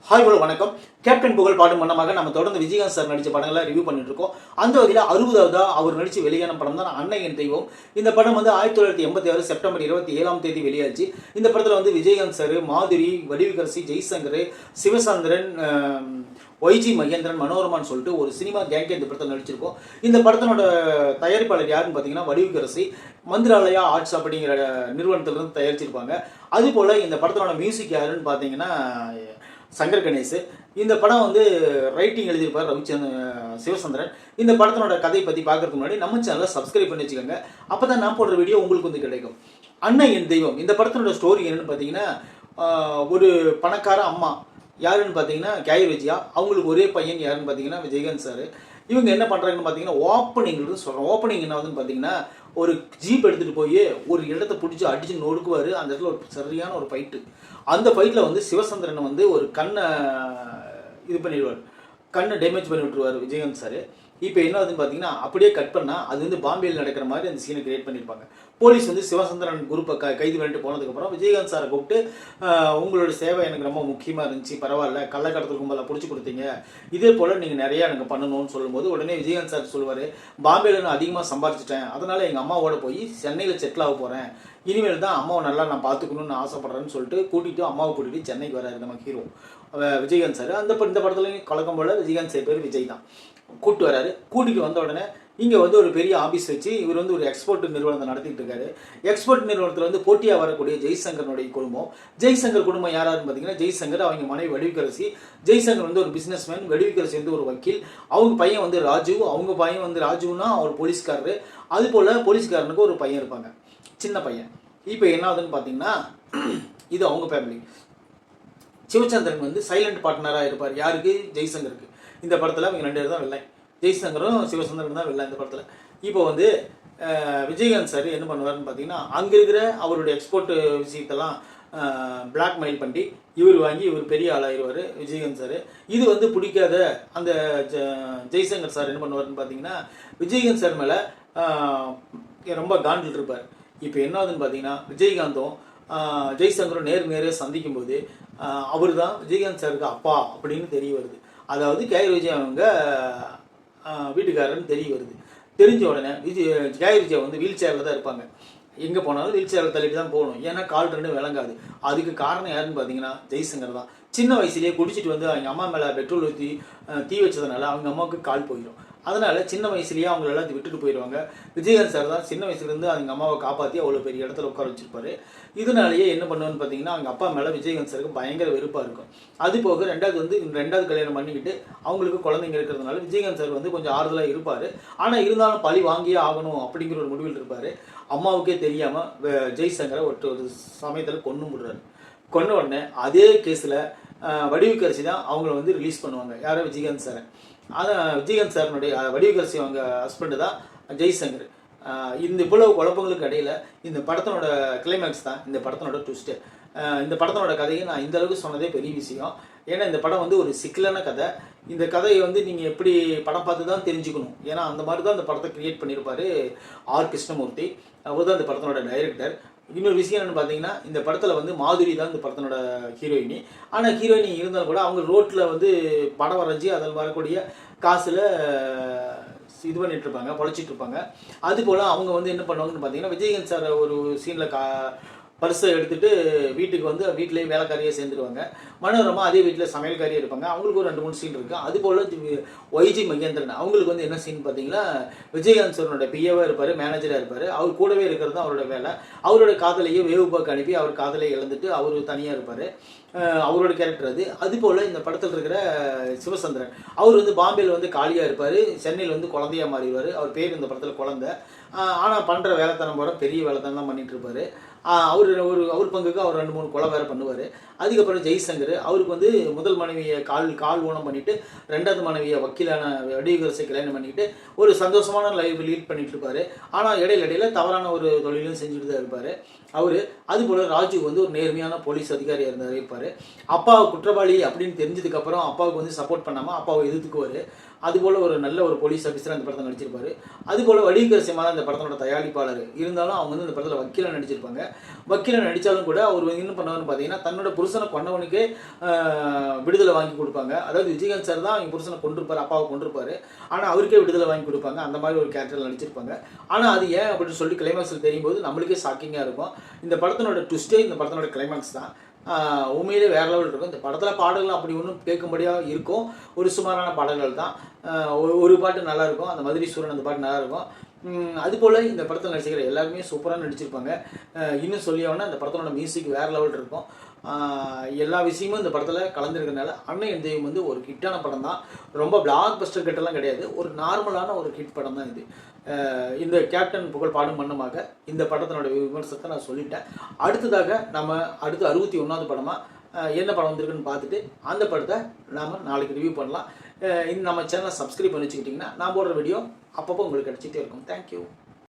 Hi hello வணக்கம். Captain புகழ் பாடும் மன்னமாக நம்ம தொடர்ந்து விஜயகாந்த் சார் நடித்த படங்களை ரிவ்யூ பண்ணிட்டு இருக்கோம். அந்த வகையில் 60வது அவர் நடித்து வெளியான படம் தான் அன்னை என் தெய்வம். இந்த படம் வந்து 1986 செப்டம்பர் 27 வெளியாச்சு. இந்த படத்தில் வந்து விஜயகாந்த் சார், மாதுரி, வடிவுக்கரசி, ஜெய்சங்கர், சிவசந்திரன், ஒய்ஜி மகேந்திரன், மனோரமான்னு சொல்லிட்டு ஒரு சினிமா கேங்கே இந்த படத்தில் நடிச்சிருக்கோம். இந்த படத்தினோட தயாரிப்பாளர் யாருன்னு பார்த்தீங்கன்னா வடிவுக்கரசி, மந்திராலயா ஆர்ட்ஸ் அப்படிங்கிற நிறுவனத்திலிருந்து தயாரிச்சிருப்பாங்க. அதுபோல் இந்த படத்தினோட மியூசிக் யாருன்னு பார்த்தீங்கன்னா சங்கர் கணேஷ். இந்த படம் வந்து ரைட்டிங் எழுதியிருப்பார் சிவசந்திரன். இந்த படத்தினோட கதையை பற்றி பார்க்கறதுக்கு முன்னாடி நம்ம சேனலை சப்ஸ்கிரைப் பண்ணி வச்சுக்கோங்க. அப்போ தான் நான் போடுற வீடியோ உங்களுக்கு வந்து கிடைக்கும். அன்னை என் தெய்வம் இந்த படத்தினோட ஸ்டோரி என்னன்னு பார்த்தீங்கன்னா, ஒரு பணக்கார அம்மா யாருன்னு பார்த்தீங்கன்னா கேயர் விஜயா. அவங்களுக்கு ஒரே பையன் யாருன்னு பார்த்தீங்கன்னா விஜயகாந்த் சார். இவங்க என்ன பண்ணுறாங்கன்னு பார்த்தீங்கன்னா ஓப்பனிங்கிறது சொல்கிறோம். ஓப்பனிங் என்ன ஆகுதுன்னு பார்த்தீங்கன்னா, ஒரு ஜீப் எடுத்துகிட்டு போய் ஒரு இடத்த பிடிச்சி அடித்து நொடுக்குவார். அந்த இடத்துல ஒரு சரியான ஒரு ஃபைட்டு. அந்த ஃபைட்டில் வந்து சிவசந்திரனை வந்து ஒரு கண்ணை இது பண்ணிடுவார், கண்ணை டேமேஜ் பண்ணி விட்டுருவார் விஜயகாந்த் சார். இப்போ என்ன ஆகுதுன்னு பார்த்தீங்கன்னா, அப்படியே கட் பண்ணால் அது வந்து பாம்பேயில் நடக்கிற மாதிரி அந்த சீனை கிரியேட் பண்ணியிருப்பாங்க. போலீஸ் வந்து சிவசந்திரன் குரூப்பை கைது பண்ணிட்டு போனதுக்கப்புறம் விஜயகாந்த் சாரை கூப்பிட்டு, உங்களோட சேவை எனக்கு ரொம்ப முக்கியமாக இருந்துச்சு, பரவாயில்ல, கள்ளக்கடத்தல் கும்பலை பிடிச்சி கொடுத்தீங்க, இதே போல் நீங்கள் நிறையா எனக்கு பண்ணணும்னு சொல்லும்போது உடனே விஜயகாந்த் சார் சொல்லுவார், பாம்பேயில் நான் அதிகமாக சம்பாரிச்சிட்டேன், அதனால் எங்கள் அம்மாவோட போய் சென்னையில் செட்டில் ஆக போகிறேன், இனிமேல் தான் அம்மாவை நல்லா நான் பார்த்துக்கணும்னு ஆசைப்பட்றேன்னு சொல்லிட்டு அம்மாவை கூட்டிகிட்டு சென்னைக்கு வராரு நம்ம ஹீரோ விஜயகாந்த் சார். இந்த படத்துலையும் கலக்கம் போல் விஜயகாந்த் சார் பேர் விஜய் தான். கூப்பிட்டு வராரு. கூட்டிகிட்டு வந்த உடனே இங்கே வந்து ஒரு பெரிய ஆஃபீஸ் வச்சு இவர் வந்து ஒரு எக்ஸ்போர்ட் நிறுவனத்தை நடத்திட்டு இருக்காரு. எக்ஸ்போர்ட் நிறுவனத்தில் வந்து போட்டியாக வரக்கூடிய ஜெய்சங்கருடைய குடும்பம். ஜெய்சங்கர் குடும்பம் யாராருன்னு பார்த்தீங்கன்னா, ஜெய்சங்கர், அவங்க மனைவி வடிவுக்கரசி. ஜெய்சங்கர் வந்து ஒரு பிஸ்னஸ்மேன், வடிவுக்கரசி வந்து ஒரு வக்கீல். அவங்க பையன் வந்து ராஜு. அவங்க பையன் வந்து ராஜுன்னா அவர் போலீஸ்காரரு. அதுபோல் போலீஸ்காரனுக்கு ஒரு பையன் இருப்பாங்க, சின்ன பையன். இப்போ என்ன ஆகுதுன்னு பார்த்தீங்கன்னா, இது அவங்க ஃபேமிலி. சிவச்சந்திரன் வந்து சைலண்ட் பார்ட்னராக இருப்பார். யாருக்கு? ஜெய்சங்கருக்கு. இந்த படத்தில் அவங்க 2 பேர் தான் வெள்ளை. ஜெய்சங்கரும் சிவசந்திரன் தான் வெள்ளை இந்த படத்தில். இப்போ வந்து விஜயகாந்த் சார் என்ன பண்ணுவார்னு பார்த்தீங்கன்னா, அங்கே இருக்கிற அவருடைய எக்ஸ்போர்ட் விஷயத்தெல்லாம் பிளாக்மெயில் பண்ணி இவர் வாங்கி இவர் பெரிய ஆளாகிடுவார் விஜயகாந்த் சார். இது வந்து பிடிக்காத அந்த ஜெய்சங்கர் சார் என்ன பண்ணுவார்னு பார்த்தீங்கன்னா, விஜயகாந்த் சார் மேலே ரொம்ப காண்டில் இருப்பார். இப்போ என்ன ஆகுதுன்னு பார்த்தீங்கன்னா, விஜயகாந்தும் ஜெய்சங்கரும் நேரே சந்திக்கும் போது அவர் தான் விஜயகாந்த் சாருக்கு அப்பா அப்படின்னு தெரிய வருது. அதாவது கேயர் விஜய் அவங்க வீட்டுக்காரன்னு தெரிய வருது. தெரிஞ்ச உடனே கேயர் விஜய் வந்து வீல் சேரில் தான் இருப்பாங்க. எங்கே போனாலும் வீல் சேரில் தள்ளிட்டு தான் போகணும், ஏன்னா கால் 2 விளங்காது. அதுக்கு காரணம் யாருன்னு பார்த்தீங்கன்னா ஜெய்சங்கர் தான். சின்ன வயசுலேயே குடிச்சிட்டு வந்து அவங்க அம்மா மேலே பெட்ரோல் ஊற்றி தீ வச்சதுனால அவங்க அம்மாவுக்கு கால் போயிடும். அதனால் சின்ன வயசுலேயே அவங்கள எல்லாத்தையும் விட்டுட்டு போயிடுவாங்க. விஜயகாந்த் சார் தான் சின்ன வயசுலேருந்து அவங்க அம்மாவை காப்பாற்றி அவ்வளோ பெரிய இடத்துல உட்கார வச்சிருப்பாரு. இதனாலேயே என்ன பண்ணுவான்னு பார்த்தீங்கன்னா, அவங்க அப்பா மேலே விஜயகாந்த் சாருக்கு பயங்கர வெறுப்பாக இருக்கும். அது போக ரெண்டாவது கல்யாணம் பண்ணிக்கிட்டு அவங்களுக்கு குழந்தைங்க இருக்கிறதுனால விஜயகாந்த் சார் வந்து கொஞ்சம் ஆறுதலாக இருப்பார். ஆனால் இருந்தாலும் பழி வாங்கியே ஆகணும் அப்படிங்கிற ஒரு முடிவில் இருப்பார். அம்மாவுக்கே தெரியாமல் ஜெய்சங்கரை ஒரு சமயத்தில் கொன்ன உடனே அதே கேஸில் வடிவுக்கரசி தான் அவங்கள வந்து ரிலீஸ் பண்ணுவாங்க. யாரோ விஜயகாந்த் சாரை. ஆனால் விஜயகாந்த் சாரனுடைய வடிவுக்கரசி அவங்க ஹஸ்பண்டு தான் ஜெய்சங்கர். இந்த இவ்வளவு குழப்பங்களுக்கு இடையில இந்த படத்தினோட கிளைமேக்ஸ் தான் இந்த படத்தினோட ட்விஸ்ட்டு. இந்த படத்தினோட கதையை நான் இந்த அளவுக்கு சொன்னதே பெரிய விஷயம். ஏன்னா இந்த படம் வந்து ஒரு சிக்கலான கதை. இந்த கதையை வந்து நீங்கள் எப்படி படம் பார்த்து தான் தெரிஞ்சுக்கணும். ஏன்னா அந்த மாதிரி தான் இந்த படத்தை கிரியேட் பண்ணியிருப்பார் ஆர் கிருஷ்ணமூர்த்தி. அவர் தான் இந்த படத்தினோட டைரக்டர். இன்னொரு விஷயம் என்னென்னு பார்த்தீங்கன்னா, இந்த படத்தில் வந்து மாதுரி தான் இந்த படத்தினோட ஹீரோயினி. ஆனால் ஹீரோயினி இருந்தாலும் கூட அவங்க ரோட்டில் வந்து படம் வரைஞ்சி அதில் வரக்கூடிய காசில் இது பண்ணிட்டு இருப்பாங்க, பொழைச்சிட்டு இருப்பாங்க. அதுபோல் அவங்க வந்து என்ன பண்ணுவாங்கன்னு பார்த்தீங்கன்னா, விஜயகாந்த் சார் ஒரு சீனில் பர்ஸை எடுத்துகிட்டு வீட்டுக்கு வந்து வீட்டிலேயே வேலைக்காரியாக சேர்ந்துருவாங்க. மனோரமா அதே வீட்டில் சமையல்காரியாக இருப்பாங்க. அவங்களுக்கு ஒரு 2-3 சீன் இருக்குது. அதுபோல் ஒய்ஜி மகேந்திரன் அவங்களுக்கு வந்து என்ன சீன் பார்த்தீங்கன்னா, விஜயகாந்த் சாரோட பிஏவாக இருப்பார், மேனேஜராக இருப்பார். அவர் கூடவே இருக்கிறது தான் அவரோட வேலை. அவரோட காதலையே வேவுபாக்கு அனுப்பி அவர் காதலை இழந்துட்டு அவர் தனியாக இருப்பார். அவரோட கேரக்டர் அது. அதுபோல் இந்த படத்தில் இருக்கிற சிவசந்திரன் அவர் வந்து பாம்பேயில் வந்து காலியாக இருப்பார், சென்னையில் வந்து குழந்தையாக மாறிடுவார். அவர் பேர் இந்த படத்தில் குழந்தை. ஆனால் பண்ணுற வேலைத்தனம் போகிற பெரிய வேலைத்தனம் தான் பண்ணிகிட்டு இருப்பார். அவர் பங்குக்கு அவர் 2-3 கொலை வேறு பண்ணுவார். அதுக்கப்புறம் ஜெய்சங்கர் அவருக்கு வந்து முதல் மனைவியை கால் ஊனம் பண்ணிவிட்டு 2வது மனைவியை வக்கீலான வடிவுக்கரசி கல்யாணம் பண்ணிக்கிட்டு ஒரு சந்தோஷமான லைஃப் லீட் பண்ணிட்டு இருப்பார். ஆனால் இடையில தவறான ஒரு தொழிலும் செஞ்சுட்டு தான் இருப்பார் அவர். அதுபோல் ராஜு வந்து ஒரு நேர்மையான போலீஸ் அதிகாரியாக இருப்பார். அப்பா குற்றவாளி அப்படின்னு தெரிஞ்சதுக்கப்புறம் அப்பாவுக்கு வந்து சப்போர்ட் பண்ணாமல் அப்பாவை எதிர்த்துக்குவார். அதுபோல் ஒரு நல்ல ஒரு போலீஸ் ஆஃபீஸராக இந்த படத்தை நடிச்சிருப்பாரு. அதுபோல் வடிகர் சிம்மா இந்த படத்தோட தயாரிப்பாளர். இருந்தாலும் அவங்க வந்து இந்த படத்தில் வக்கீலாக நடிச்சிருப்பாங்க. வக்கீலாக நடித்தாலும் கூட அவர் என்ன பண்ணுவார்னு பார்த்தீங்கன்னா, தன்னோட புருஷனை கொண்டவனுக்கே விடுதலை வாங்கி கொடுப்பாங்க. அதாவது விஜயகாந்த் சார் தான் அவங்க புருஷனை கொண்டிருப்பார், அப்பாவை கொண்டிருப்பாரு. ஆனால் அவருக்கே விடுதலை வாங்கி கொடுப்பாங்க. அந்த மாதிரி ஒரு கேரக்டரில் நடிச்சிருப்பாங்க. ஆனால் அது ஏன் அப்படின்னு சொல்லி கிளைமேக்ஸில் தெரியும் போது நம்மளுக்கே ஷாக்கிங்காக இருக்கும். இந்த படத்தினோட ட்விஸ்டே இந்த படத்தினோட கிளைமேக்ஸ் தான். உண்மையிலே வேறு லெவல் இருக்கும். இந்த படத்தில் பாடல்கள் அப்படி ஒன்றும் கேட்கும்படியாக இருக்கும். ஒரு சுமாரான பாடல்கள் தான். ஒரு பாட்டு நல்லாயிருக்கும், அந்த மதுரை சூரன் அந்த பாட்டு நல்லாயிருக்கும். அதுபோல் இந்த படத்தில் நடிச்சிக்கிற எல்லாருமே சூப்பராக நடிச்சிருப்பாங்க. இன்னும் சொல்லியாங்கன்னா இந்த படத்தோட மியூசிக் வேறு லெவல் இருக்கும். எல்லா விஷயமும் இந்த படத்தில் கலந்துருக்கிறதுனால அன்னை என் தெய்வம் வந்து ஒரு ஹிட்டான படம் தான். ரொம்ப பிளாக் பஸ்டர் கிட்டலாம் கிடையாது, ஒரு நார்மலான ஒரு ஹிட் படம் தான் இது. இந்த கேப்டன் புகழ் பாடும் மன்னமாக இந்த படத்தினோட விமர்சனத்தை நான் சொல்லிட்டேன். அடுத்ததாக நம்ம அடுத்து 61வது படமாக என்ன படம் வந்திருக்குன்னு பார்த்துட்டு அந்த படத்தை நாம் நாளைக்கு ரிவ்யூ பண்ணலாம். நம்ம சேனலை சப்ஸ்கிரைப் பண்ணி வச்சுக்கிட்டிங்கன்னா நான் போடுற வீடியோ அப்பப்போ உங்களுக்கு கிடச்சிட்டே இருக்கும். தேங்க்யூ.